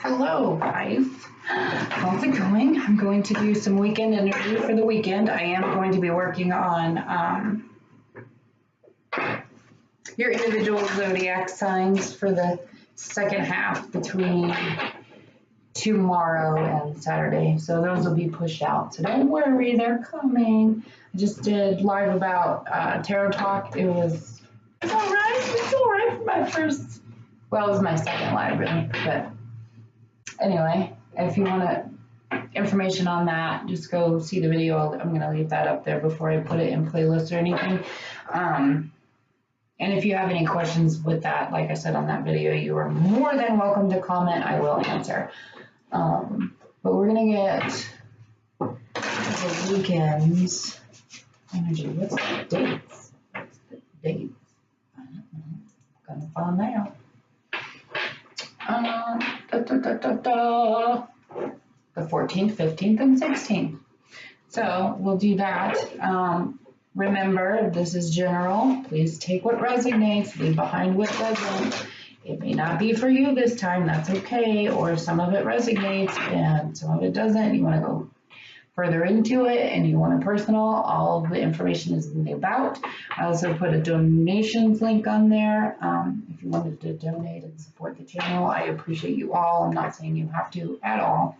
Hello guys, how's it going? I'm going to do some weekend energy for the weekend. I am going to be working on your individual zodiac signs for the second half between tomorrow and Saturday. So those will be pushed out. So don't worry, they're coming. I just did live about Tarot Talk. It's all right for my first, well, it was my second live really, but anyway, if you want information on that, just go see the video. I'm going to leave that up there before I put it in playlist or anything. And if you have any questions with that, like I said on that video, you are more than welcome to comment. I will answer. But we're going to get the weekend's energy. What's the dates? What's the dates? I don't know. I'm going to find out. The 14th, 15th, and 16th. So we'll do that. Remember, this is general. Please take what resonates, leave behind what doesn't. It may not be for you this time, that's okay. Or some of it resonates and some of it doesn't. You want to go further into it and you want a personal, all the information is in the about. I also put a donations link on there. If you wanted to donate and support the channel, I appreciate you all. I'm not saying you have to at all.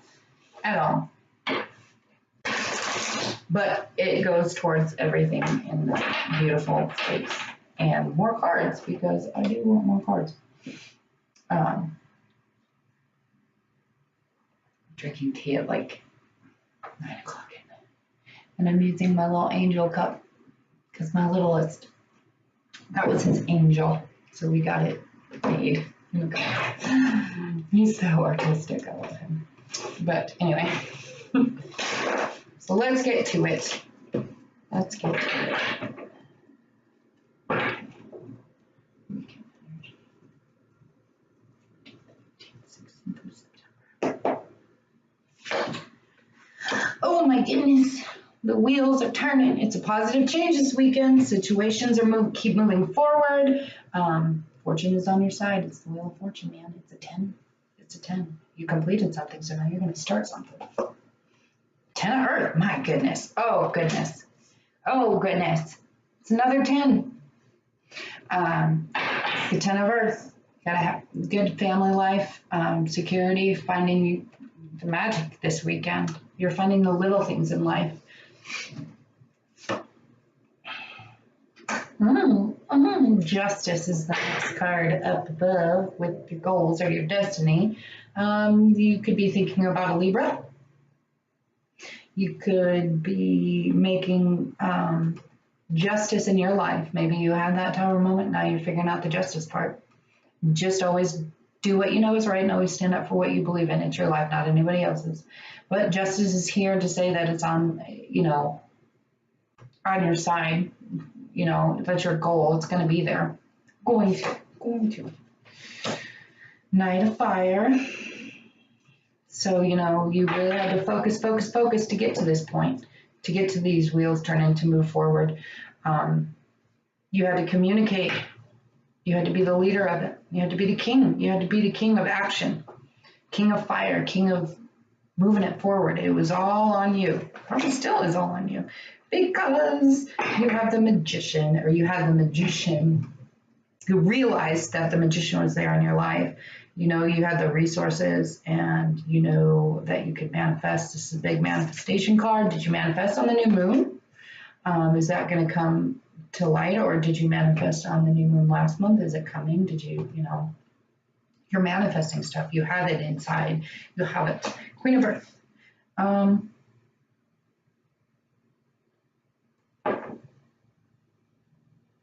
But it goes towards everything in this beautiful space. And more cards, because I do want more cards. Drinking tea at like 9 o'clock at night. And I'm using my little angel cup because my littlest, that was his angel. So we got it made. He's so artistic, I love him. But anyway, so let's get to it. Let's get to it. Oh my goodness, the wheels are turning. It's a positive change this weekend. Situations are keep moving forward. Fortune is on your side. It's the wheel of fortune, man. It's a 10. It's a 10. You completed something, so now you're going to start something. 10 of earth. My goodness. Oh goodness. Oh goodness. It's another 10. It's the 10 of earth. You gotta have good family life, security, finding the magic this weekend. You're finding the little things in life. Justice is the next card up above with your goals or your destiny. You could be thinking about a Libra. You could be making justice in your life. Maybe you had that tower moment. Now you're figuring out the justice part. Just always do what you know is right and always stand up for what you believe in. It's your life, not anybody else's. But justice is here to say that it's on, on your side. That's your goal. It's going to be there. Going to. Knight of Fire. So, you really had to focus to get to this point, to get to these wheels turning, to move forward. You had to communicate. You had to be the leader of it. You had to be the king. You had to be the king of action, king of fire, king of moving it forward. It was all on you. Probably still is all on you because you have the magician, or you had the magician who realized that the magician was there in your life. You had the resources and you know that you could manifest. This is a big manifestation card. Did you manifest on the new moon? Is that going to come to light, or did you manifest on the new moon last month? Is it coming? Did you, you're manifesting stuff. You have it inside. You have it. Queen of Earth.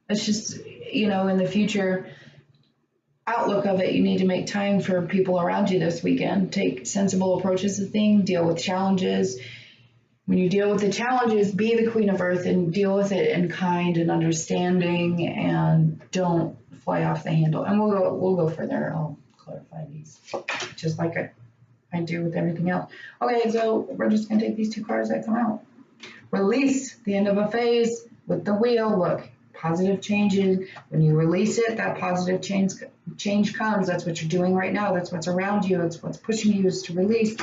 It's just, in the future outlook of it, you need to make time for people around you this weekend. Take sensible approaches to things, deal with challenges. When you deal with the challenges, be the Queen of Earth and deal with it in kind and understanding, and don't fly off the handle. And we'll go further. I'll clarify these, just like I do with everything else. Okay, so we're just gonna take these two cards that come out. Release, the end of a phase with the wheel. Look, Positive changes, when you release it, that positive change comes. That's what you're doing right now. That's what's around you. It's what's pushing you is to release.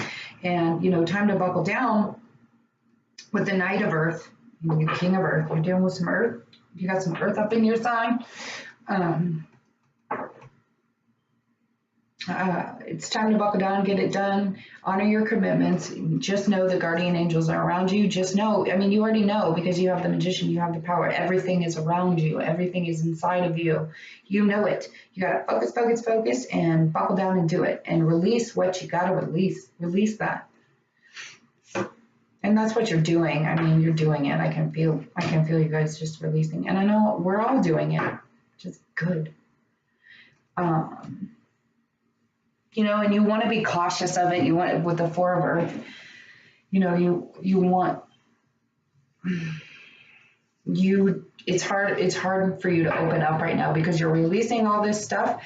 And, you know, time to buckle down with the Knight of Earth, you King of Earth. You're dealing with some Earth. You got some Earth up in your sign. It's time to buckle down, get it done, honor your commitments. Just know the guardian angels are around you. Just know, I mean, you already know because you have the Magician, you have the power. Everything is around you. Everything is inside of you. You know it. You got to focus, focus, focus, and buckle down and do it. And release what you got to release. Release that. And that's what you're doing. I mean, you're doing it. I can feel you guys just releasing. And I know we're all doing it, which is good. You know, and you want to be cautious of it. You want, with the Four of Earth, you know, it's hard for you to open up right now because you're releasing all this stuff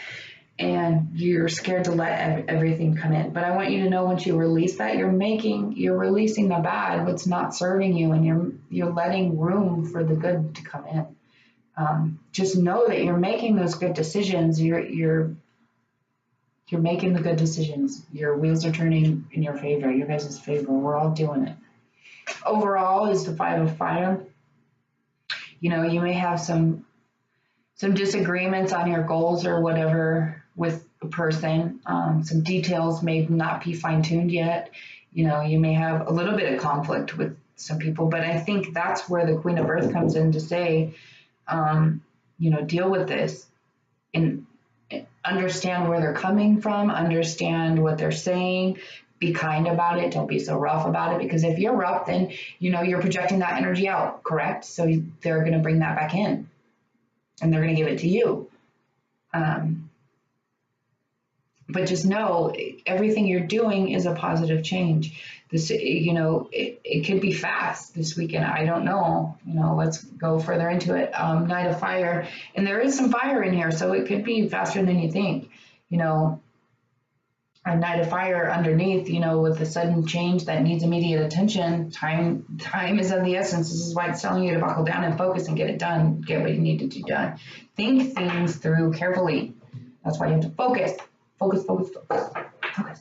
and you're scared to let everything come in. But I want you to know, once you release that, you're releasing the bad, what's not serving you, and you're letting room for the good to come in. Just know that you're making those good decisions. You're making the good decisions. Your wheels are turning in your favor, your guys' favor. We're all doing it. Overall is the Five of Fire. You know, you may have some disagreements on your goals or whatever with a person. Some details may not be fine-tuned yet. You know, you may have a little bit of conflict with some people, but I think that's where the Queen of Earth comes in to say, you know, deal with this and understand where they're coming from, understand what they're saying, be kind about it, don't be so rough about it, because if you're rough, then, you know, you're projecting that energy out, correct? So they're going to bring that back in and they're going to give it to you. But just know everything you're doing is a positive change. This, you know, it could be fast this weekend. I don't know. You know, let's go further into it. Knight of Fire, and there is some fire in here, so it could be faster than you think. You know, a Knight of Fire underneath, you know, with a sudden change that needs immediate attention. Time is of the essence. This is why it's telling you to buckle down and focus and get it done. Get what you need to do done. Think things through carefully. That's why you have to focus. Focus, focus, focus, focus.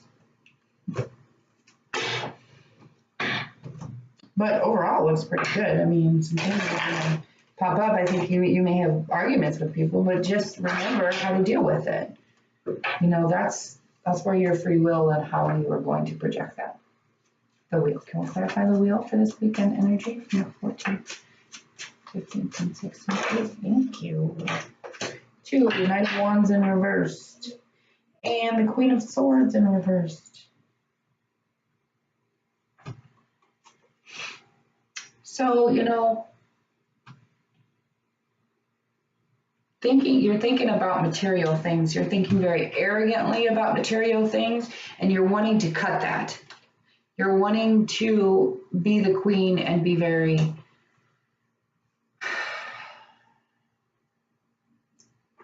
But overall, it looks pretty good. I mean, some things are going to pop up. I think you may have arguments with people, but just remember how to deal with it. You know, that's where your free will and how you are going to project that. The wheel. Can we clarify the wheel for this weekend energy? No, 14, 15, 16, 17. Thank you. 2, the Knight of Wands in reversed. And the Queen of Swords in reversed. So, you know, you're thinking about material things. You're thinking very arrogantly about material things, and you're wanting to cut that. You're wanting to be the queen and be very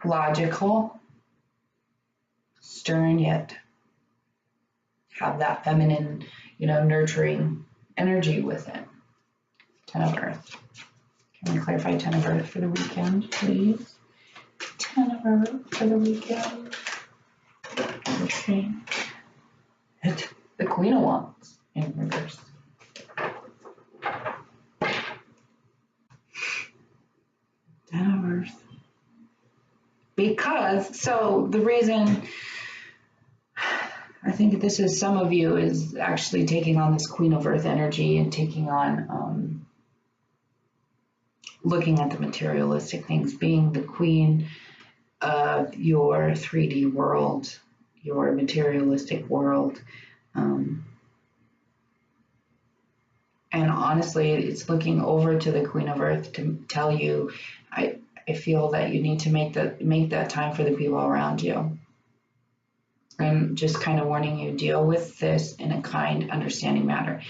logical, stern, yet have that feminine, you know, nurturing energy with it. 10 of Earth. Can we clarify 10 of Earth for the weekend, please? 10 of Earth for the weekend. Okay. It's the Queen of Wands in reverse. Earth. Because, so the reason I think this is, some of you is actually taking on this Queen of Earth energy and taking on looking at the materialistic things, being the queen of your 3D world, your materialistic world. And honestly, it's looking over to the Queen of Earth to tell you, I feel that you need to make that time for the people around you. I'm just kind of warning you, deal with this in a kind, understanding manner.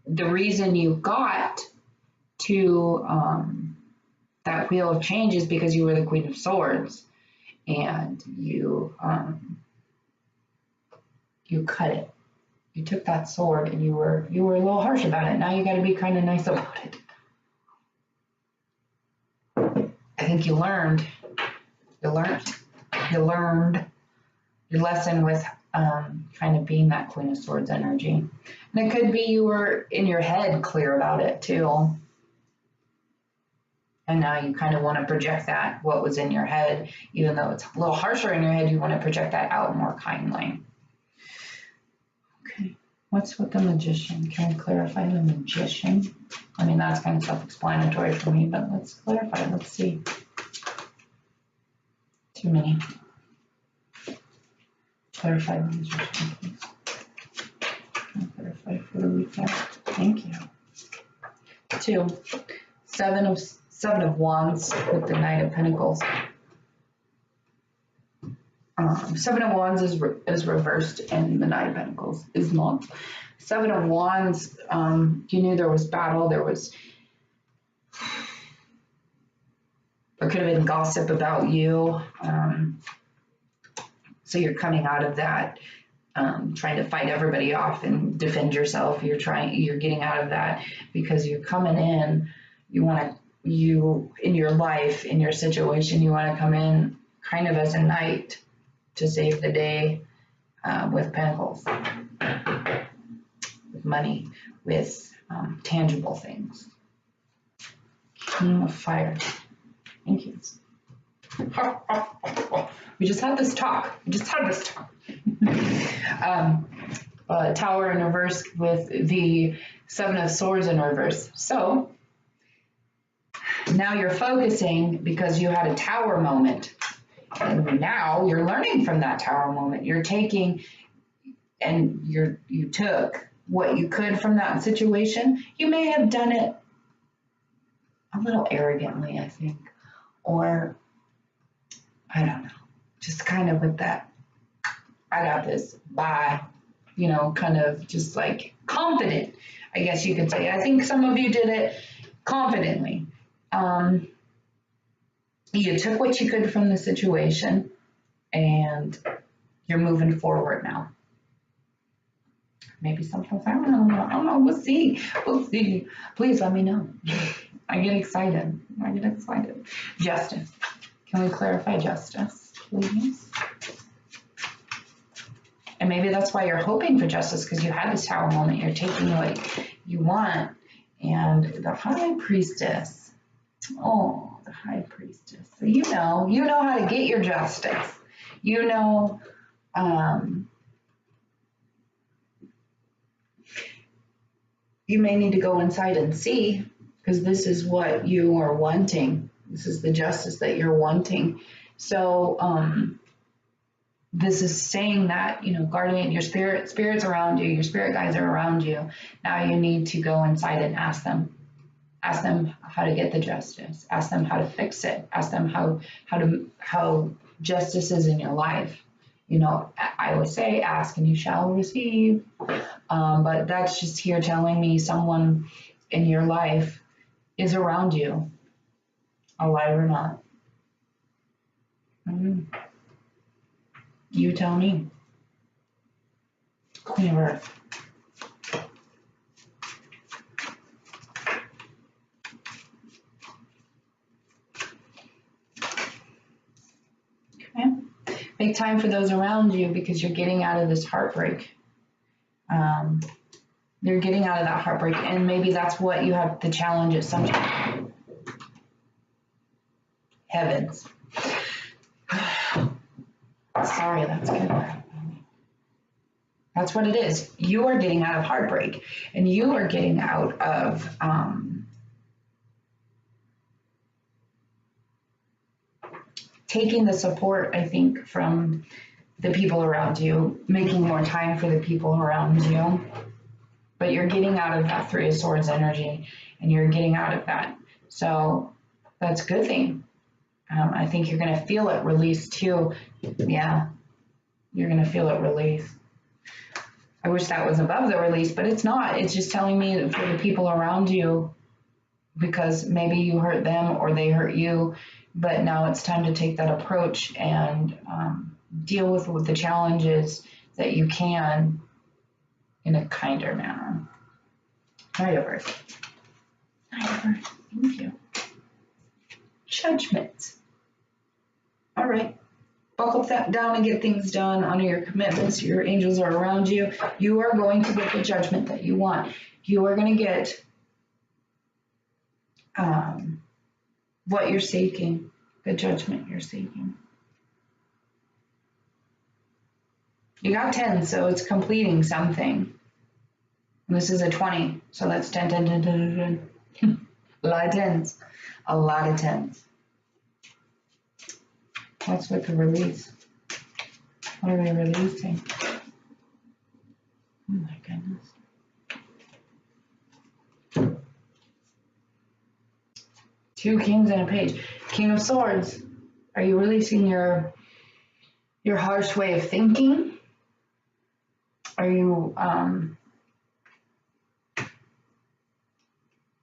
The reason you got to that wheel of change is because you were the Queen of Swords, and you cut it. You took that sword and you were a little harsh about it. Now you got to be kind of nice about it. I think you learned your lesson with kind of being that Queen of Swords energy. And it could be you were in your head clear about it too. And now you kind of want to project that, what was in your head, even though it's a little harsher in your head, you want to project that out more kindly. Okay, what's with the Magician? Can we clarify the Magician? I mean, that's kind of self-explanatory for me, but let's clarify. Let's see. Too many. Clarify the Magician, please. Clarify for the weekend. Thank you. 2. Seven of Wands with the Knight of Pentacles. Seven of Wands is reversed and the Knight of Pentacles is not. Seven of Wands, you knew there was battle, there could have been gossip about you. So you're coming out of that, trying to fight everybody off and defend yourself. You're getting out of that because you're coming in, in your life, in your situation, you want to come in kind of as a knight to save the day, with pentacles, with money, with tangible things. King of Fire. Thank you. We just had this talk. Tower in reverse with the Seven of Swords in reverse. So now you're focusing because you had a tower moment. And now you're learning from that tower moment. You're taking and you took what you could from that situation. You may have done it a little arrogantly, I think, or I don't know, just kind of with that, I got this, bye, kind of just like confident, I guess you could say. I think some of you did it confidently. You took what you could from the situation and you're moving forward now. Maybe sometimes, I don't know, we'll see. Please let me know. I get excited. Justice. Can we clarify justice, please? And maybe that's why you're hoping for justice, because you had this tower moment. You're taking what you want. And the High Priestess. Oh, the High Priestess. So you know how to get your justice. You may need to go inside and see, because this is what you are wanting. This is the justice that you're wanting. So this is saying that, guardian, your spirits around you, your spirit guides are around you. Now you need to go inside and ask them how to get the justice. Ask them how to fix it. Ask them how justice is in your life. I always say, ask and you shall receive. But that's just here telling me someone in your life is around you, alive or not. You tell me. Queen of Earth. Okay. Make time for those around you, because you're getting out of this heartbreak. You're getting out of that heartbreak, and maybe that's what you have the challenge at some time. Heavens. Sorry, that's good. That's what it is. You are getting out of heartbreak, and you are getting out of taking the support, I think, from the people around you, making more time for the people around you. But you're getting out of that Three of Swords energy, and you're getting out of that. So that's a good thing. I think you're going to feel it release too. Yeah, you're going to feel it release. I wish that was above the release, but it's not. It's just telling me for the people around you, because maybe you hurt them or they hurt you, but now it's time to take that approach and deal with the challenges that you can in a kinder manner. Knight of Earth. Knight of Earth. Thank you. Judgment. All right. Buckle down and get things done. Honor your commitments. Your angels are around you. You are going to get the judgment that you want. You are going to get what you're seeking, the judgment you're seeking. You got 10, so it's completing something. And this is a 20, so that's 10, 10, 10, 10, 10, 10. A lot of 10s. A lot of 10s. What's with the release? What are we releasing? Oh my goodness. Two kings and a page. King of Swords. Are you releasing your harsh way of thinking? Are you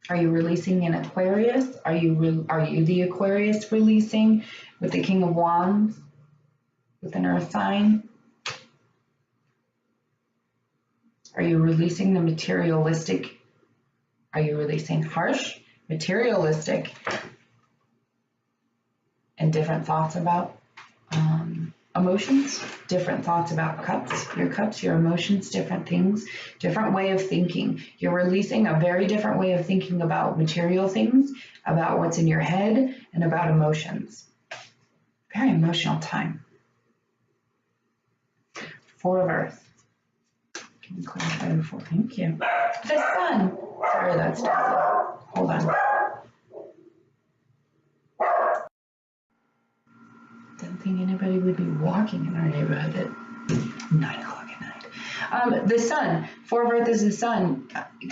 releasing an Aquarius? Are you the Aquarius releasing with the King of Wands with an earth sign? Are you releasing the materialistic? Are you releasing harsh, materialistic, and different thoughts about emotions, different thoughts about cups, your emotions, different things, different way of thinking. You're releasing a very different way of thinking about material things, about what's in your head, and about emotions. Very emotional time. Four of Earth. Can you clarify the four? Thank you. The Sun. Sorry, that's Daisy. Hold on. Didn't think anybody would be walking in our neighborhood at 9 o'clock at night. The Sun. Four of Earth is the Sun.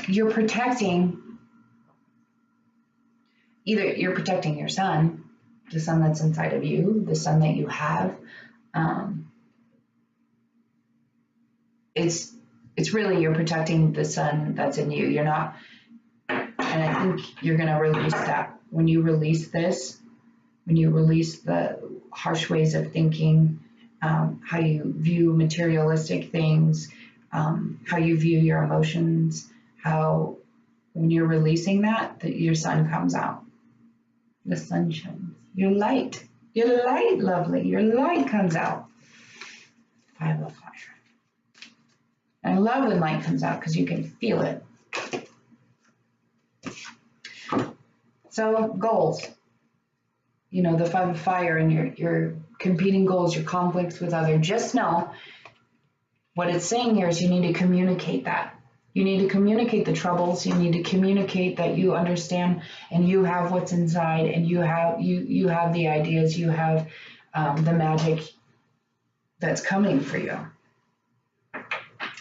You're protecting, either you're protecting your sun, the sun that's inside of you, the sun that you have. It's really you're protecting the sun that's in you. You're not, and I think you're going to release that. When you release this, when you release the harsh ways of thinking, how you view materialistic things, how you view your emotions, how when you're releasing that your sun comes out. The sun shines. Your light, lovely. Your light comes out. 5 of Fire. I love when light comes out because you can feel it. So goals. You know, the 5 of Fire and your competing goals, your conflicts with others. Just know what it's saying here is you need to communicate that. You need to communicate the troubles. You need to communicate that you understand and you have what's inside and you have the ideas, you have the magic that's coming for you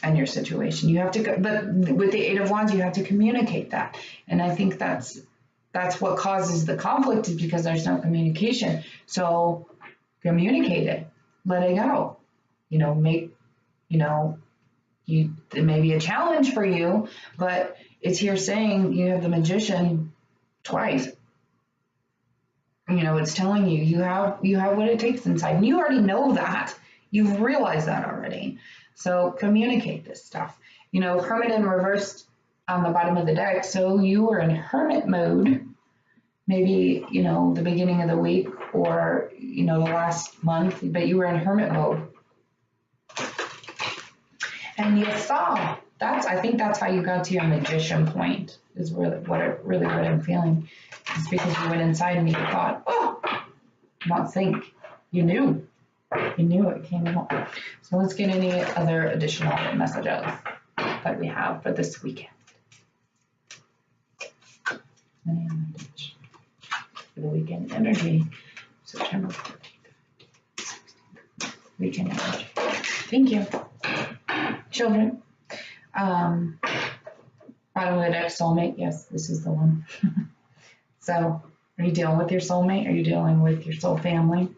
and your situation. You have to, but with the 8 of Wands, you have to communicate that. And I think that's what causes the conflict is because there's no communication. So communicate it, let it go, it may be a challenge for you, but it's here saying you have the Magician twice. It's telling you have what it takes inside. And you already know that. You've realized that already. So communicate this stuff. Hermit in reversed on the bottom of the deck. So you were in hermit mode, maybe, the beginning of the week or, the last month, but you were in hermit mode. And you saw, I think that's how you got to your Magician point, is really what I'm feeling. It's because you went inside and you thought, not think. You knew it came out. So let's get any other additional messages that we have for this weekend. And for the weekend energy, September 14th, 16th, weekend energy. Thank you. Children, bottom of the deck, soulmate. Yes, this is the one. So, are you dealing with your soulmate? Are you dealing with your soul family?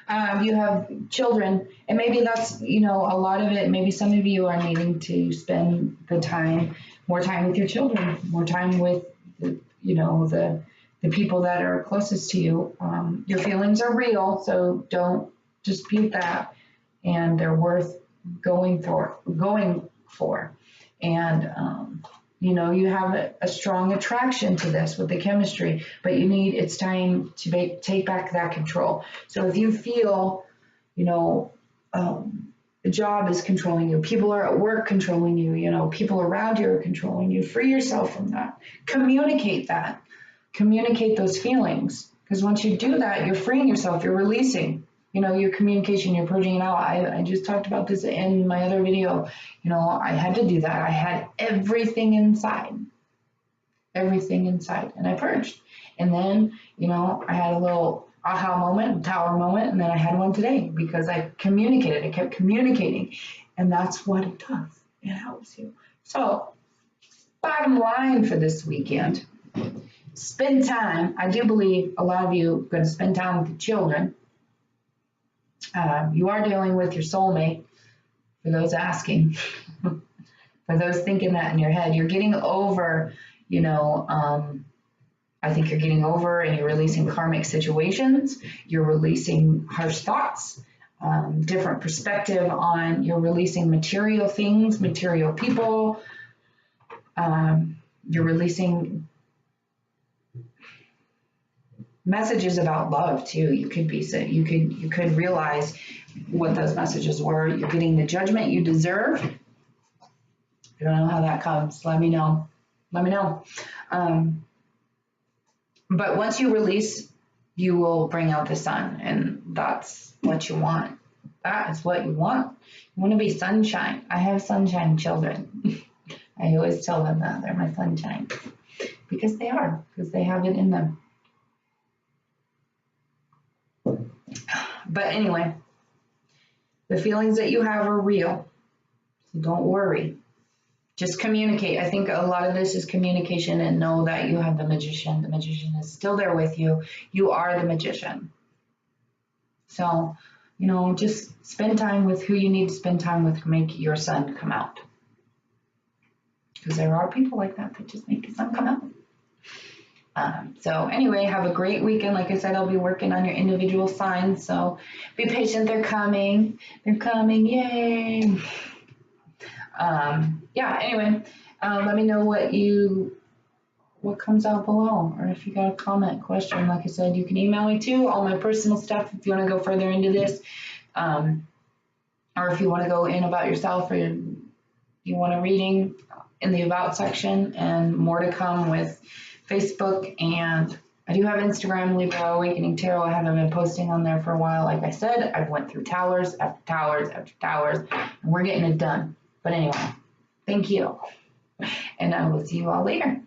You have children, and maybe that's a lot of it. Maybe some of you are needing to spend more time with your children, more time with the people that are closest to you. Your feelings are real, so don't dispute that, and they're worth going for. And You know, you have a strong attraction to this with the chemistry, but it's time to take back that control. So if you feel, you know, the job is controlling you, people are at work controlling you, you know, people around you are controlling you, free yourself from that. Communicate that. Communicate those feelings. Because once you do that, you're freeing yourself, you're releasing. You know, your communication, you're purging it out. I just talked about this in my other video. You know, I had to do that. I had everything inside, and I purged. And then, you know, I had a little aha moment, tower moment, and then I had one today because I communicated. I kept communicating, and that's what it does. It helps you. So, bottom line for this weekend, spend time. I do believe a lot of you are going to spend time with the children. You are dealing with your soulmate, for those asking, for those thinking that in your head. You're getting over, you know, I think you're getting over and you're releasing karmic situations. You're releasing harsh thoughts, different perspective on, you're releasing material things, material people. You're releasing messages about love too. You could realize what those messages were. You're getting the judgment you deserve. I don't know how that comes. Let me know. But once you release, you will bring out the sun, and that's what you want. That is what you want. You want to be sunshine. I have sunshine children. I always tell them that they're my sunshine because they are, because they have it in them. But anyway, the feelings that you have are real, so don't worry. Just communicate. I think a lot of this is communication, and know that you have the magician. The magician is still there with you. You are the magician. So, you know, just spend time with who you need to spend time with to make your sun come out. Because there are people like that just make the sun come out. So anyway, have a great weekend. Like I said, I'll be working on your individual signs. So be patient. They're coming. Yay. Yeah, anyway, let me know what comes out below, or if you got a comment, question. Like I said, you can email me too, all my personal stuff if you want to go further into this, or if you want to go in about yourself, or you want a reading in the about section, and more to come with Facebook. And I do have Instagram, Libra Awakening Tarot. I haven't been posting on there for a while. Like I said, I've went through towers after towers after towers, and we're getting it done. But anyway, thank you, and I will see you all later.